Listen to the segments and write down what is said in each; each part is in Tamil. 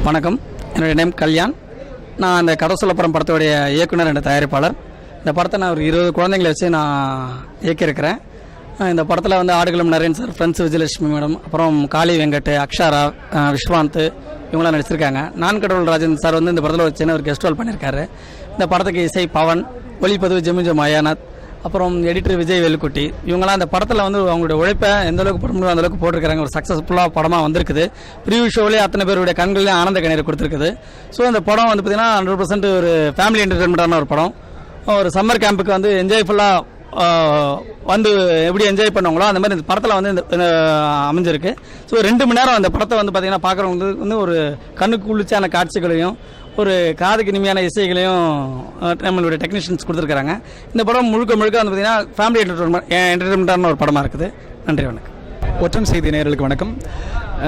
வணக்கம், என்னுடைய நேம் கல்யாண். நான் அந்த கதை சொல்லப்புறம் படத்துடைய இயக்குனர் என்ற தயாரிப்பாளர். இந்த படத்தை நான் ஒரு 20 குழந்தைங்களை வச்சு நான் இயக்கியிருக்கிறேன். இந்த படத்தில் வந்து Aadukalam Naren sir, friends Vijayalakshmi madam, அப்புறம் காளி வெங்கட், அக்ஷாரா, விஸ்வாந்த் இவங்களாம் நடிச்சிருக்காங்க. நான் கடவுள் ராஜன் சார் வந்து இந்த படத்தில் ஒரு சின்ன ஒரு கெஸ்ட் ரோல் பண்ணியிருக்காரு. இந்த படத்துக்கு இசை பவன், ஒளிப்பதிவு ஜெமிஜோ மயானாத், அப்புறம் எடிட்டர் விஜய் வெல்குட்டி. இவங்களாம் அந்த படத்தில் வந்து அவங்களுடைய உழைப்பை எந்த அளவுக்கு போட முடியும் அந்த அளவுக்கு போட்டிருக்காங்க. ஒரு சக்ஸஸ்ஃபுல்லாக படமாக வந்திருக்குது. ப்ரிவியூ ஷோவிலே அத்தனை பேருடைய கண்கள்லேயும் ஆனந்த கண்ணீர் கொடுத்துருக்குது. ஸோ அந்த படம் வந்து பார்த்திங்கன்னா 100% ஒரு ஃபேமிலி என்டர்டெயின்மெண்ட்டான ஒரு படம். ஒரு சம்மர் கேம்புக்கு வந்து என்ஜாய்ஃபுல்லாக வந்து எப்படி என்ஜாய் பண்ணுவாங்களோ அந்த மாதிரி இந்த படத்தில் வந்து அமைஞ்சிருக்கு. ஸோ 2 மணி நேரம் அந்த படத்தை வந்து பார்த்திங்கன்னா பார்க்குறவங்களுக்கு வந்து ஒரு கண்ணுக்கு குளிர்ச்சியான காட்சிகளையும் ஒரு காதுக்கு இனிமையான இசைகளையும் நம்மளுடைய டெக்னீஷியன்ஸ் கொடுத்துருக்காங்க. இந்த படம் முழுக்க வந்து பார்த்திங்கன்னா ஃபேமிலி என்டர்டெயின்மெண்ட்டான ஒரு படமாக இருக்குது. நன்றி, வணக்கம். ஒற்றம் செய்தி நேயர்களுக்கு வணக்கம்.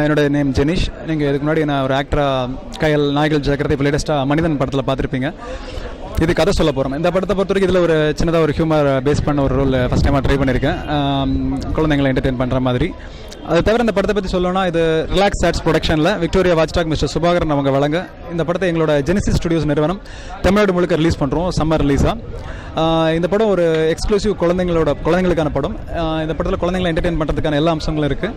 என்னோடய நேம் ஜெனிஷ். நீங்கள் இதுக்கு முன்னாடி நான் ஒரு ஆக்டராக கயல் நாய்கள் ஜாக்கிரதை இப்போ லேட்டஸ்ட்டாக மனிதன் படத்தில் பார்த்துருப்பீங்க. இது கதை சொல்ல போகிறோம். இந்த படத்தை பொறுத்த வரைக்கும் இதில் ஒரு சின்னதாக ஒரு ஹியூமர் பேஸ் பண்ண ஒரு ரோல் ஃபஸ்ட் டைமாக ட்ரை பண்ணியிருக்கேன், குழந்தைங்களை என்டர்டெயின் பண்ணுற மாதிரி. அது தவிர இந்த படத்தை பற்றி சொல்லணும்னா, இது ரிலாக்ஸ் ஆர்ட்ஸ் ப்ரொடக்ஷனில் விக்டோரியா வாட்ச்டாக் மிஸ்டர் சுபாகரன் அவங்க வழங்க இந்த படத்தை எங்களோட ஜெனிசிஸ் ஸ்டுடியோஸ் நிறுவனம் தமிழ்நாடு முழுக்க ரிலீஸ் பண்ணுறோம், சம்மர் ரிலீஸாக. இந்த படம் ஒரு எக்ஸ்க்ளூசிவ் குழந்தைங்களுக்கான படம். இந்த படத்தில் குழந்தைங்களை என்டர்டெயின் பண்ணுறதுக்கான எல்லா அம்சங்களும் இருக்குது.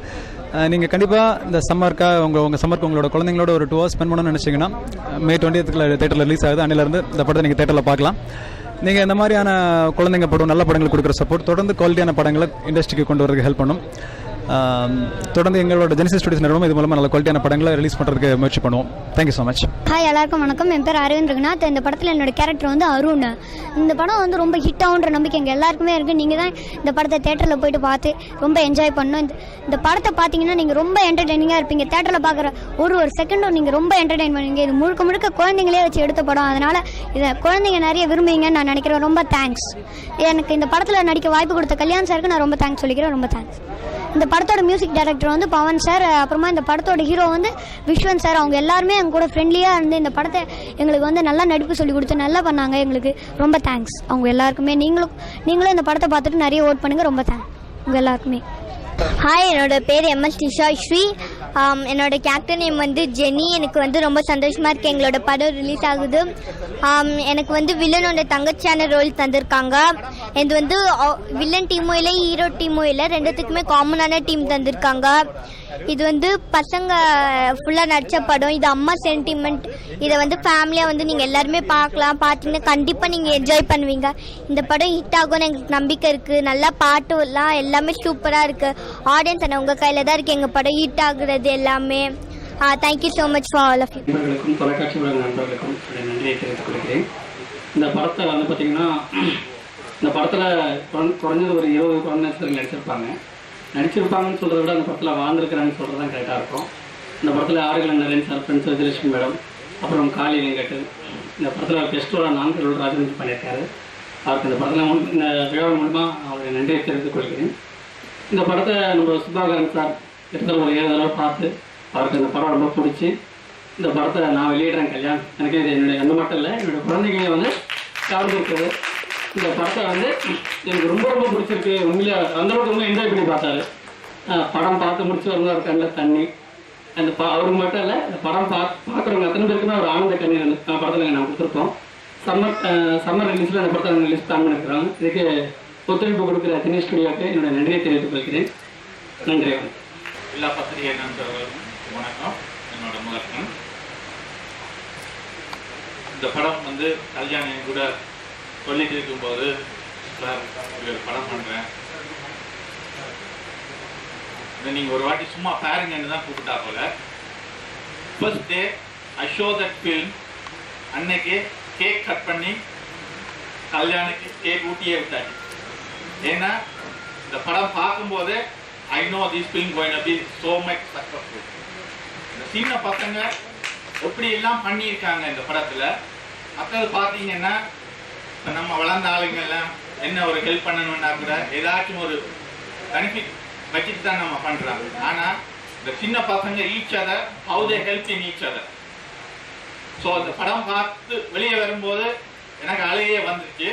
நீங்கள் கண்டிப்பாக இந்த சம்மருக்காக உங்கள் சம்மருக்கு உங்களோட குழந்தைங்களோட ஒரு 2 hours ஸ்பெண்ட் பண்ணணும்னு நினச்சிங்கன்னா May 20th தேட்டரில் ரிலீஸ் ஆகுது. அன்னிலேருந்து இந்த படத்தை நீங்கள் தேட்டரில் பார்க்கலாம். நீங்கள் இந்த மாதிரியான குழந்தைங்க படம், நல்ல படங்கள் கொடுக்குற சப்போர்ட், தொடர்ந்து குவாலிட்டியான படங்களை இண்டஸ்ட்ரிக்கு கொண்டு வரதுக்கு ஹெல்ப் பண்ணும். தொடர்ந்து எங்களோட ஜெனிசிஸ் ஸ்டுடியோஸ் நிறுவனம் இது மூலமாக நல்ல குவாலிட்டியான படங்களை ரிலீஸ் பண்ணுறதுக்கு முயற்சி பண்ணுவோம். Thank you so much. ஹாய், எல்லாருக்கும் வணக்கம். என் பேர் அரவிந்த் ரகுநாத். இந்த படத்தில் என்னோட கேரக்டர் வந்து அருண். இந்த படம் வந்து ரொம்ப ஹிட் ஆகுன்ற நம்பிக்கை எங்கள் எல்லாருக்குமே இருக்குது. நீங்கள் தான் இந்த படத்தை தேட்டரில் போய்ட்டு பார்த்து ரொம்ப என்ஜாய் பண்ணணும். இந்த படத்தை பார்த்தீங்கன்னா நீங்கள் ரொம்ப என்டர்டெய்னிங்காக இருப்பீங்க. தேட்டரில் பார்க்குற ஒரு செகண்டும் நீங்கள் ரொம்ப என்டர்டெயின் பண்ணுவீங்க. இது முழுக்க குழந்தைங்களே வச்சு எடுத்த படம். அதனால் இதை குழந்தைங்க நிறைய விரும்புவீங்கன்னு நான் நினைக்கிறேன். ரொம்ப தேங்க்ஸ். எனக்கு இந்த படத்தில் நடிக்க வாய்ப்பு கொடுத்த கல்யாண் சாருக்கு நான் ரொம்ப தேங்க்ஸ் சொல்லிக்கிறேன். ரொம்ப தேங்க்ஸ். இந்த படத்தோட மியூசிக் டைரக்டர் வந்து பவன் சார், அப்புறமா இந்த படத்தோட ஹீரோ வந்து விஸ்வந்த் சார். அவங்க எல்லாருமே எங்க கூட ஃப்ரெண்ட்லியாக இருந்து இந்த படத்தை எங்களுக்கு வந்து நல்லா நடிப்பு சொல்லி கொடுத்து நல்லா பண்ணாங்க. எங்களுக்கு ரொம்ப தேங்க்ஸ் அவங்க எல்லாருக்குமே. நீங்களும் இந்த படத்தை பார்த்துட்டு நிறைய ஓட் பண்ணுங்கள். ரொம்ப தேங்க்ஸ் உங்கள் எல்லாருக்குமே. ஹாய், என்னோட பேர் MS நிஷா ஸ்ரீ. என்னோட கேரக்டர் நேம் வந்து ஜெனி. எனக்கு வந்து ரொம்ப சந்தோஷமாக இருக்குது எங்களோட படம் ரிலீஸ் ஆகுது. எனக்கு வந்து வில்லனோட தங்கச்சியான ரோல் தந்திருக்காங்க. இது வந்து வில்லன் டீமும் இல்லை, ஹீரோ டீமும் இல்லை, ரெண்டுத்துக்குமே காமனான டீம் தந்திருக்காங்க. இது வந்து பசங்க ஃபுல்லாக நடித்த படம். இது அம்மா சென்டிமெண்ட். இதை வந்து ஃபேமிலியாக வந்து நீங்கள் எல்லாருமே பார்க்கலாம். பார்த்தீங்கன்னா கண்டிப்பாக நீங்கள் என்ஜாய் பண்ணுவீங்க. இந்த படம் ஹிட் ஆகும்னு எங்களுக்கு நம்பிக்கை இருக்குது. நல்லா பாட்டுலாம் எல்லாமே சூப்பராக இருக்குது. ஆடியன்ஸ் ஆனால் உங்கள் கையில் தான் இருக்குது எங்கள் படம் ஹிட் ஆகுறது எல்லாமே. Thank you so much for all of you. நண்பர்களுக்கும் தொலைக்காட்சி நண்பர்களுக்கும் நன்றியை தெரிவித்துக் கொள்கிறேன். இந்த படத்தை வந்து பார்த்திங்கன்னா, இந்த படத்தில் குறைஞ்சது ஒரு 20 குழந்தைகள் நடிச்சிருப்பாங்கன்னு சொல்கிறத விட அந்த படத்தில் வாழ்ந்துருக்கிறாங்கன்னு சொல்கிறது தான் கரெக்டாக இருக்கும். இந்த படத்தில் Aadukalam Naren sir, friends Vijayalakshmi madam, அப்புறம் காளி வெங்கட், இந்த படத்தில் கெஸ்டோட நான் கடவுள் ராஜன் பண்ணியிருக்காரு. அவருக்கு இந்த படத்தில் இந்த விழா மூலமாக அவருடைய நன்றியை தெரிவித்துக் கொள்கிறேன். இந்த படத்தை நம்ம சுபாகரன் சார் கிட்டத்தட்ட ஒரு 7 தடவை பார்த்து அவருக்கு இந்த படம் ரொம்ப பிடிச்சி இந்த படத்தை நான் வெளியிடுறேன் கல்யாணம். எனக்கு இது என்னுடைய எந்த மட்டும் இல்லை, என்னுடைய குழந்தைங்க வந்து கலந்துருக்குது. இந்த படத்தை வந்து எனக்கு ரொம்ப பிடிச்சிருக்கு. உண்மையிலே அந்தளவுக்கு ரொம்ப என்ஜாய் பண்ணி பார்த்தாரு. படம் பார்த்து முடிச்சு வரும்போது கண்ணில் தண்ணி. அந்த அவருக்கு மட்டும் இல்லை, இந்த படம் பார்க்குறவங்க அத்தனை பேருக்குமே ஒரு ஆனந்த கண்ணீர் அந்த படத்தில் நான் கொடுத்துருக்கோம். சம்மர் ரிலீஸில் அந்த படத்தை ரிலீஸ் பிளான் பண்ணியிருக்கிறோம். இதுக்கு ஒத்துழைப்பு கொடுக்குற தினேஷ் ஸ்டுடியோவுக்கு என்னோட நன்றியை தெரிவித்துக் கொள்கிறேன். நன்றி. எல்லா பத்திரிகை நண்பர்களுக்கும் வணக்கம். என்னோட முகத்தன். இந்த படம் வந்து கல்யாணம் கூட சொல்லிட்டு இருக்கும்போது சார் ஒரு படம் பண்ணுறேன், நீங்கள் ஒரு வாட்டி சும்மா பாருங்கன்னு தான் கூப்பிட்டா போல. First day I show that film. அன்னைக்கு கேக் கட் பண்ணி கல்யாணுக்கு கேக் ஊட்டியே விட்டாச்சு. ஏன்னா இந்த படம் பார்க்கும்போது I know this film going to be so much successful. இந்த சின்ன பசங்க எப்படி எல்லாம் பண்ணியிருக்காங்க இந்த படத்தில். மற்றது பார்த்தீங்கன்னா இப்போ நம்ம வளர்ந்த ஆளுங்கெல்லாம் என்ன ஒரு ஹெல்ப் பண்ணணும்னா கூட ஏதாச்சும் ஒரு பெனிஃபிட் வச்சுட்டு தான் நம்ம பண்ணுறாங்க. ஆனால் இந்த சின்ன பசங்க each other, how they help in each other. So அந்த படம் பார்த்து வெளியே வரும்போது எனக்கு அழுகையே வந்துருச்சு.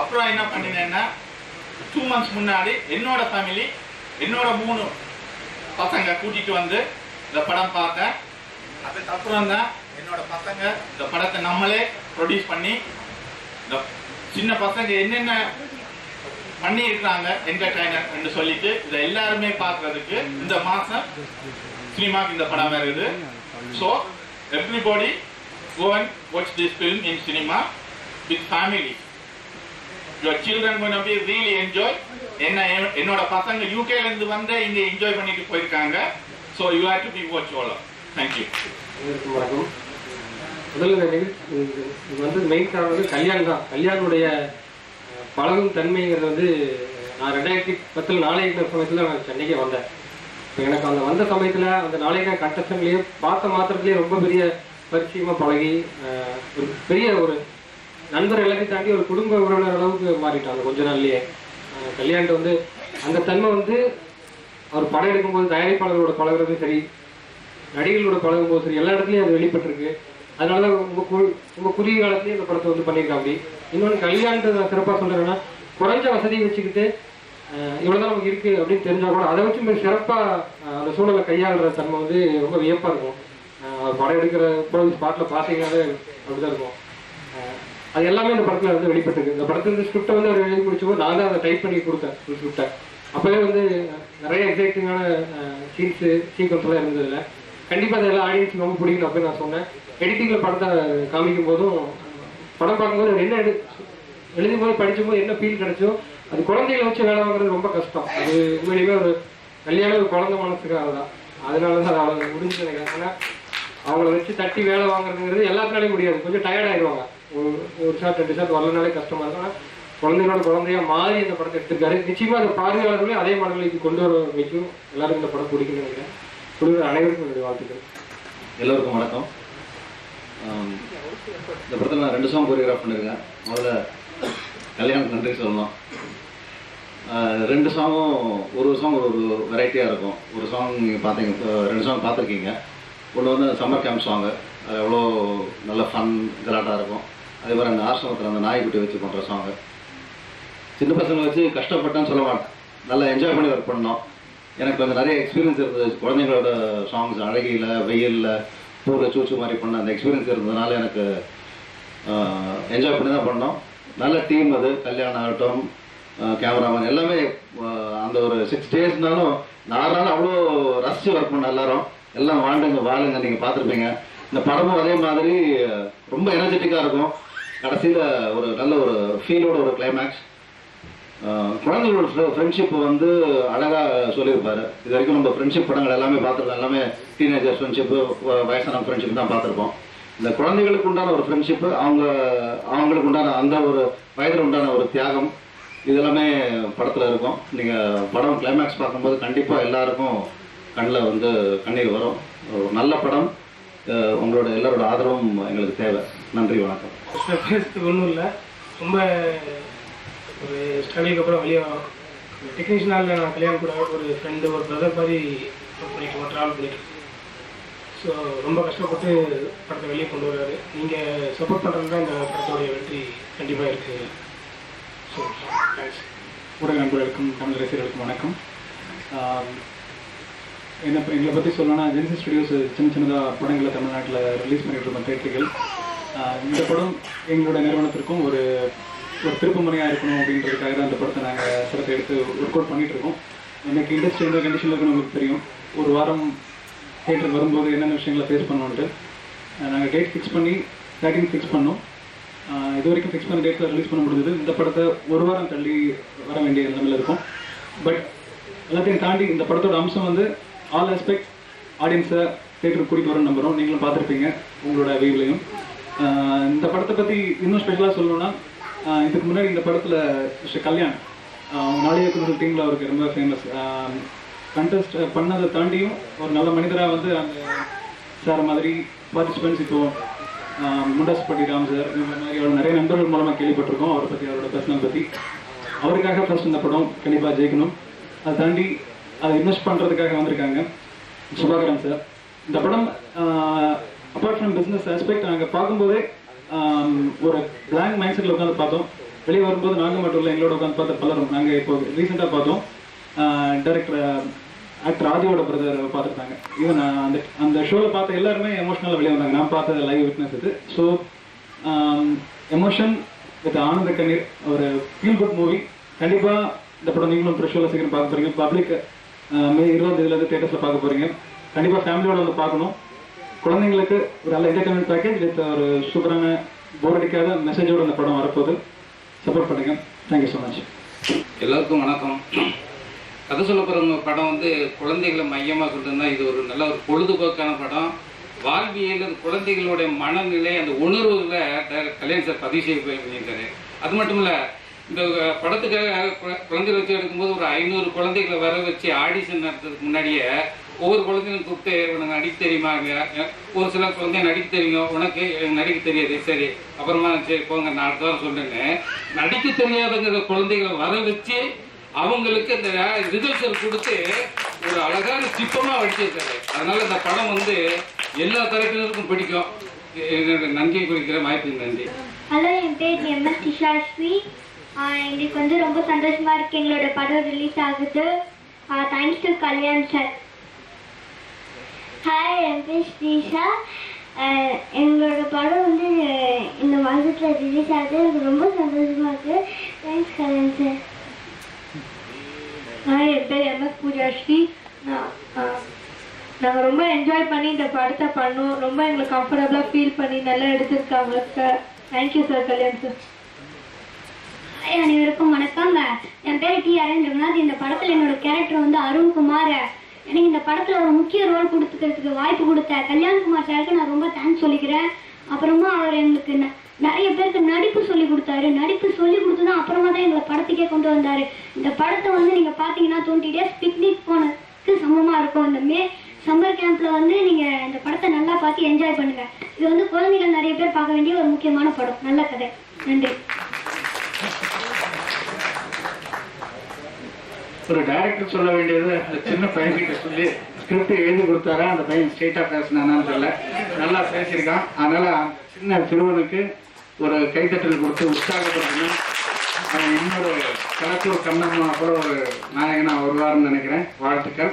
அப்புறம் என்ன பண்ணினேன்னா 2 months முன்னாடி என்னோட ஃபேமிலி, என்னோட 3 பசங்க கூட்டிகிட்டு வந்து இந்த படம் பார்த்தேன். அதுக்கப்புறம் தான் என்னோட பசங்க இந்த படத்தை நம்மளே ப்ரொடியூஸ் பண்ணி இந்த சின்ன பசங்க என்னென்ன பண்ணி இருக்கிறாங்க என்டர்டைனர் என்று சொல்லிட்டு இதை எல்லாருமே பார்க்கறதுக்கு இந்த மாசம் சினிமாக்கு இந்த படம் வருது. So everybody go and watch this film in cinema with family. Your children going to be really enjoy. என்னோட பசங்க யூகேல இருந்து வந்து இங்க என்ஜாய் பண்ணிட்டு போயிருக்காங்க. So you have to be watch all of. Thank you. வணக்கம். முதல்ல இது வந்து மெயின் காரணம் வந்து கல்யாணம் தான். கல்யாணுடைய பழகும் தன்மைங்கிறது வந்து நான் 2010 நாளைக்கு சமயத்தில் நான் சென்னைக்கே வந்தேன். இப்போ எனக்கு அந்த வந்த சமயத்தில் அந்த நாளைக்கு கண்டஸ்டன்ட்லேயே பார்த்த மாத்திரத்துலேயே ரொம்ப பெரிய பரிச்சயமாக பழகி ஒரு பெரிய ஒரு நண்பர் எல்லாத்தையும் தாண்டி ஒரு குடும்ப உறவினர் அளவுக்கு மாறிட்டாங்க கொஞ்ச நாள்லேயே. கல்யாணத்தை வந்து அந்த தன்மை வந்து அவர் படம் எடுக்கும்போது தயாரிப்பாளர்களோட பழகுறதும் சரி, நடிகர்களோட பழகும்போது சரி, எல்லா இடத்துலையும் அது வெளிப்பட்டிருக்கு. அதனால தான் ரொம்ப குறுகிய காலத்துலேயே இந்த படத்தை வந்து பண்ணியிருக்கேன். அப்படி இன்னொன்று கல்யாணத்தை நான் சிறப்பாக சொல்கிறேன்னா, குறைஞ்ச வசதியை வச்சுக்கிட்டு இவ்வளோதான் நமக்கு இருக்குது அப்படின்னு தெரிஞ்சால் கூட அதை வச்சு மிக சிறப்பாக அந்த சூழலை கையாளுற தன்மை வந்து ரொம்ப வியப்பாக இருக்கும். படம் எடுக்கிற ஸ்பாட்டில் பார்த்தீங்கன்னாலே அப்படிதான் இருக்கும். அது எல்லாமே இந்த படத்தில் வந்து வெளிப்பட்டிருக்கு. இந்த படத்தில் ஸ்கிரிப்டை வந்து அவர் எழுதி முடிச்சபோது நான் தான் அதை டைப் பண்ணி கொடுத்தேன் ஃபுல் ஸ்கிரிப்டை. அப்போவே வந்து நிறைய எக்ஸைட்டிங்கான சீக்வன்ஸ்லாம் இருந்ததில்ல. கண்டிப்பாக அது எல்லா ஆடியன்ஸுக்கு ரொம்ப பிடிக்கும் அப்படின்னு நான் சொன்னேன். எடிட்டிங்கில் படத்தை காமிக்கும் போதும் படம் பார்க்கும்போது என்ன எழுதும் போது படிக்கும் போது என்ன ஃபீல் கிடைச்சோ அது குழந்தைகளை வச்சு வேலை வாங்குறது ரொம்ப கஷ்டம். அது உண்மையிலுமே ஒரு கல்யாணம் ஒரு குழந்தை மனசுக்காக தான். அதனால தான் அதை அவ்வளோ முடிஞ்சு நினைக்கிறேன். ஆனால் அவங்கள வச்சு தட்டி வேலை வாங்குறதுங்கிறது எல்லாத்துனாலையும் முடியாது. கொஞ்சம் டயர்ட் ஆயிடுவாங்க. ஒரு ஷாட் 2 ஷாட் வரலனாலே கஷ்டமாக இருக்கும். ஆனால் குழந்தைகளோட குழந்தையா மாறி இந்த படத்தை எடுத்திருக்காரு. நிச்சயமாக அந்த பார்வையாளர்களே அதே மாடலுக்கு கொண்டு வர வைக்கும். எல்லாருக்கும் இந்த படம் பிடிக்கும்னு நினைக்கிறேன். குழுவினர் அனைவருக்கும் என்னுடைய வாழ்த்துக்கள். எல்லோருக்கும் வணக்கம். இந்த படத்தில் நான் 2 சாங் கோரியோகிராஃப் பண்ணியிருக்கேன். முதல்ல கல்யாணம் நன்றி சொல்லணும். 2 சாங்கும் ஒரு சாங் ஒரு வெரைட்டியாக இருக்கும். ஒரு சாங் நீங்கள் பார்த்தீங்க, 2 சாங் பார்த்துருக்கீங்க. ஒன்று வந்து சம்மர் கேம்ப் சாங்கு, அது எவ்வளோ நல்ல ஃபன் கலாட்டாக இருக்கும். அதே மாதிரி அந்த ஆசிரமத்தில் அந்த நாய்க்குட்டி வச்சு பண்ணுற சாங்கு, சின்ன பசங்களை வச்சு கஷ்டப்பட்டேன்னு சொல்ல மாட்டேன், நல்லா என்ஜாய் பண்ணி ஒர்க் பண்ணோம். எனக்கு கொஞ்சம் நிறைய எக்ஸ்பீரியன்ஸ் இருந்தது. குழந்தைங்களோட சாங்ஸ் அழகியில் வெயிலில் பூரில் சூச்சு மாதிரி பண்ண அந்த எக்ஸ்பீரியன்ஸ் இருந்ததுனால எனக்கு என்ஜாய் பண்ணி தான் பண்ணோம். நல்ல டீம் அது. கல்யாணம் ஆகட்டும், கேமராமேன் எல்லாமே அந்த ஒரு 6 டேஸ்னாலும் 4 நாள் அவ்வளோ ரசித்து ஒர்க் பண்ண எல்லாரும். எல்லாம் வாழுங்க நீங்கள் பார்த்துருப்பீங்க. இந்த படமும் அதே மாதிரி ரொம்ப எனர்ஜெட்டிக்காக இருக்கும். கடைசியில் ஒரு நல்ல ஒரு ஃபீலோட ஒரு கிளைமேக்ஸ். குழந்தைகளோட ஃப்ரெண்ட்ஷிப் வந்து அழகாக சொல்லியிருப்பார். இது வரைக்கும் நம்ம ஃப்ரெண்ட்ஷிப் படங்கள் எல்லாமே பார்த்துருக்கோம். எல்லாமே டீனேஜர்ஸ் ஃப்ரெண்ட்ஷிப்பு, வயசான ஃப்ரெண்ட்ஷிப் தான் பார்த்துருப்போம். இந்த குழந்தைகளுக்கு உண்டான ஒரு ஃப்ரெண்ட்ஷிப்பு, அவங்களுக்கு உண்டான அந்த ஒரு வயதில் உண்டான ஒரு தியாகம், இதெல்லாமே படத்தில் இருக்கும். நீங்கள் படம் கிளைமேக்ஸ் பார்க்கும்போது கண்டிப்பாக எல்லாருக்கும் கண்ணில் வந்து கண்ணீர் வரும். ஒரு நல்ல படம். உங்களோட எல்லாரோட ஆதரவும் எங்களுக்கு தேவை. நன்றி, வணக்கம். பேசுறதுக்கு ஒன்றும் இல்லை. ரொம்ப ஒரு ஸ்டடிக்கு அப்புறம் வெளியே டெக்னீஷியனாக நான் கல்யாணம் கூட ஒரு ஃப்ரெண்டு, ஒரு பிரதர் மாதிரி பண்ணிட்டு ட்ராவல் பண்ணிட்டு, ஸோ ரொம்ப கஷ்டப்பட்டு படத்தை வெளியே கொண்டு வர்றாரு. நீங்கள் சப்போர்ட் பண்ணுறது தான் இந்த படத்தோடைய வெற்றி கண்டிப்பாக இருக்குது. So thanks. ஊடக நண்பர்களுக்கும் தமிழ் ரசிகர்களுக்கும் வணக்கம். எங்களை பற்றி சொல்லணும்னா, ஜெனிசிஸ் ஸ்டுடியோஸ் சின்னதாக படங்களை தமிழ்நாட்டில் ரிலீஸ் பண்ணிட்டு இருக்கோம் தேட்டர்கள். இந்த படம் எங்களோட நிறுவனத்திற்கும் ஒரு திருப்புமுனையாக இருக்கணும் அப்படின்றதுக்காக தான் இந்த படத்தை நாங்கள் சிறப்பை எடுத்து ஒர்க் அவுட் பண்ணிகிட்டு இருக்கோம். எனக்கு இண்டஸ்ட்ரி எந்த கண்டிஷனில் இருக்குன்னு உங்களுக்கு தெரியும். ஒரு வாரம் தேட்டருக்கு வரும்போது என்னென்ன விஷயங்களை ஃபேஸ் பண்ணோன்ட்டு நாங்கள் டேட் ஃபிக்ஸ் பண்ணி 13 ஃபிக்ஸ் பண்ணோம். இது வரைக்கும் ஃபிக்ஸ் பண்ண டேட்டில் ரிலீஸ் பண்ண முடிஞ்சது. இந்த படத்தை ஒரு வாரம் தள்ளி வர வேண்டிய நிலைமையில் இருக்கும். பட் எல்லாத்தையும் தாண்டி இந்த படத்தோட அம்சம் வந்து ஆல் ஆஸ்பெக்ட் ஆடியன்ஸை தேட்டருக்கு கூட்டிகிட்டு வரணும்னு நம்புகிறோம். நீங்களும் பார்த்துருப்பீங்க உங்களோட வியூலையும். இந்த படத்தை பற்றி இன்னும் ஸ்பெஷலாக சொல்லணும்னா, இதுக்கு முன்னாடி இந்த படத்தில் மிஸ்டர் கல்யாண் நாளைய குரல் டீமில் அவருக்கு ரொம்ப ஃபேமஸ். கண்டெஸ்ட் பண்ணதை தாண்டியும் ஒரு நல்ல மனிதராக வந்து அந்த சார் மாதிரி பார்ட்டிசிபென்ட்ஸ் இப்போது முண்டாசுப்பட்டி ராம் சார் இந்த மாதிரி அவர் நிறைய நண்பர்கள் மூலமாக கேள்விப்பட்டிருக்கோம். அவரை பற்றி, அவரோட பர்சனல் பற்றி. அவருக்காக ஃபர்ஸ்ட் இந்த படம் கண்டிப்பாக ஜெயிக்கணும். அதை தாண்டி அதை இன்வெஸ்ட் பண்ணுறதுக்காக வந்திருக்காங்க சுபாகரன் சார். இந்த படம் அப்பார்ட் ஃப்ரம் பிஸ்னஸ் ஆஸ்பெக்ட் நாங்கள் பார்க்கும்போதே ஒரு பிளாங்க் மைண்ட் செட்டில் உட்காந்து பார்த்தோம். வெளியே வரும்போது நாங்கள் மட்டும் இல்லை, எங்களோட உட்காந்து பார்த்த பலரும். நாங்கள் இப்போ ரீசெண்டாக பார்த்தோம் டைரக்டர் ஆக்டர் ஆதியோட பிரதர் பார்த்துருக்காங்க. ஈவன் அந்த ஷோவில் பார்த்த எல்லாருமே எமோஷனலாக வெளியே வந்தாங்க. நான் பார்த்தது லைவ் விட்னஸ் இது. ஸோ எமோஷன் வித் ஆனந்த கண்ணீர், ஒரு ஃபீல் குட் மூவி. கண்டிப்பாக இந்த படம் நீங்களும் ப்ரெஷ் ஷோவில் சீக்கிரம் பார்க்க போகிறீங்க. பப்ளிக் மே 20 தேட்டர்ஸில் பார்க்க போகிறீங்க. கண்டிப்பாக ஃபேமிலியோட வந்து பார்க்கணும். குழந்தைங்களுக்கு ஒரு நல்ல என்டர்டைன்மெண்ட் பேக்கேஜ் வித் ஒரு சூப்பரான போர் அடிக்காத மெசேஜோடு அந்த படம் வரப்போகுது. சப்போர்ட் பண்ணுங்கள். Thank you so much. எல்லாருக்கும் வணக்கம். கதை சொல்ல போகிற படம் வந்து குழந்தைகளை மையமாக கொண்டுருந்தா இது ஒரு நல்ல ஒரு பொழுதுபோக்கான படம். வாழ்வியல் குழந்தைகளுடைய மனநிலை அந்த உணர்வுகளை கல்யாண் சார் பதிவு செய்ய பண்ணியிருக்காரு. அது மட்டும் இல்லை, இந்த படத்துக்காக குழந்தைகளை வச்சு எடுக்கும்போது ஒரு 500 குழந்தைகளை வர வச்சு ஆடிஷன் நடத்துறதுக்கு முன்னாடியே ஒவ்வொரு குழந்தைகளும் கூப்பிட்டு உனக்கு நடிக்க தெரியுமாங்க, ஒரு சில குழந்தைங்க நடிக்க தெரியும், உனக்கு நடிக்க தெரியாது, சரி அப்புறமா சரி போங்க நான் அடுத்த வாரம் சொல்றேன்னு நடிக்க தெரியாதங்கிற குழந்தைகளை வர வச்சு அவங்களுக்கு இந்த ரிஹர்சல் கொடுத்து ஒரு அழகான சிற்பமாக வடிச்சிருக்காரு. அதனால இந்த படம் வந்து எல்லா தரப்பினருக்கும் பிடிக்கும். என்னோட நன்றியை குறிக்கிற வாய்ப்புக்கு நன்றி. ஹலோ, என் பேர் எம்எஸ் டிஷாஸ்ரீ. எங்களுக்கு வந்து ரொம்ப சந்தோஷமா இருக்கு எங்களோட படம் ரிலீஸ் ஆகுது. Thanks to Kalyan sir. Hi, என் பேர் ஸ்ரீஷா. எங்களோட படம் வந்து இந்த மாதத்தில் ரிலீஸ் ஆகுது. எனக்கு ரொம்ப சந்தோஷமா இருக்கு. Thanks Kalyan sir. ஹாய், என் பேர் எம்எஸ் பூஜாஸ்ரீ. நாங்கள் ரொம்ப என்ஜாய் பண்ணி இந்த படத்தை பண்ணோம். ரொம்ப எங்களுக்கு கம்ஃபர்டபுளாக ஃபீல் பண்ணி நல்லா எடுத்திருக்காங்க sir. Thank you sir Kalyan sir. அனைவருக்கும் வணக்கம். என் பேர் டி அரவிந்த்நாத். இந்த படத்தில் என்னோட கேரக்டர் வந்து அருண்குமார். எனக்கு இந்த படத்தில் ஒரு முக்கிய ரோல் கொடுத்துக்கிறதுக்கு வாய்ப்பு கொடுத்த கல்யாண்குமார் சாருக்கு நான் ரொம்ப தேங்க்ஸ் சொல்லிக்கிறேன். அப்புறமா அவர் எங்களுக்கு நிறைய பேருக்கு நடிப்பு சொல்லி கொடுத்தாரு. நடிப்பு சொல்லி கொடுத்து தான் அப்புறமா தான் எங்களை படத்துக்கே கொண்டு வந்தார். இந்த படத்தை வந்து நீங்கள் பார்த்தீங்கன்னா 20 days பிக்னிக் போனதுக்கு சமமாக இருக்கும். இந்த சம்மர் கேம்பில் வந்து நீங்கள் இந்த படத்தை நல்லா பார்த்து என்ஜாய் பண்ணுங்கள். இது வந்து குழந்தைகள் நிறைய பேர் பார்க்க வேண்டிய ஒரு முக்கியமான படம். நல்ல கதை. நன்றி. ஒரு டைரக்டர் சொல்ல வேண்டியது அந்த சின்ன பையன்கிட்ட சொல்லி ஸ்கிரிப்ட் எழுதி கொடுத்தாரா, அந்த பையன் ஸ்ட்ரெயிட்டாக பேசினான்னு தெரியல, நல்லா பேசியிருக்கான். அதனால் சின்ன சிறுவனுக்கு ஒரு கைத்தட்டல் கொடுத்து உற்சாகப்படுத்தணும். அவன் இன்னொரு கலத்தூர் கண்ணம்மா கூட ஒரு நாயகனாக வருவார்னு நினைக்கிறேன். வாழ்த்துக்கள்.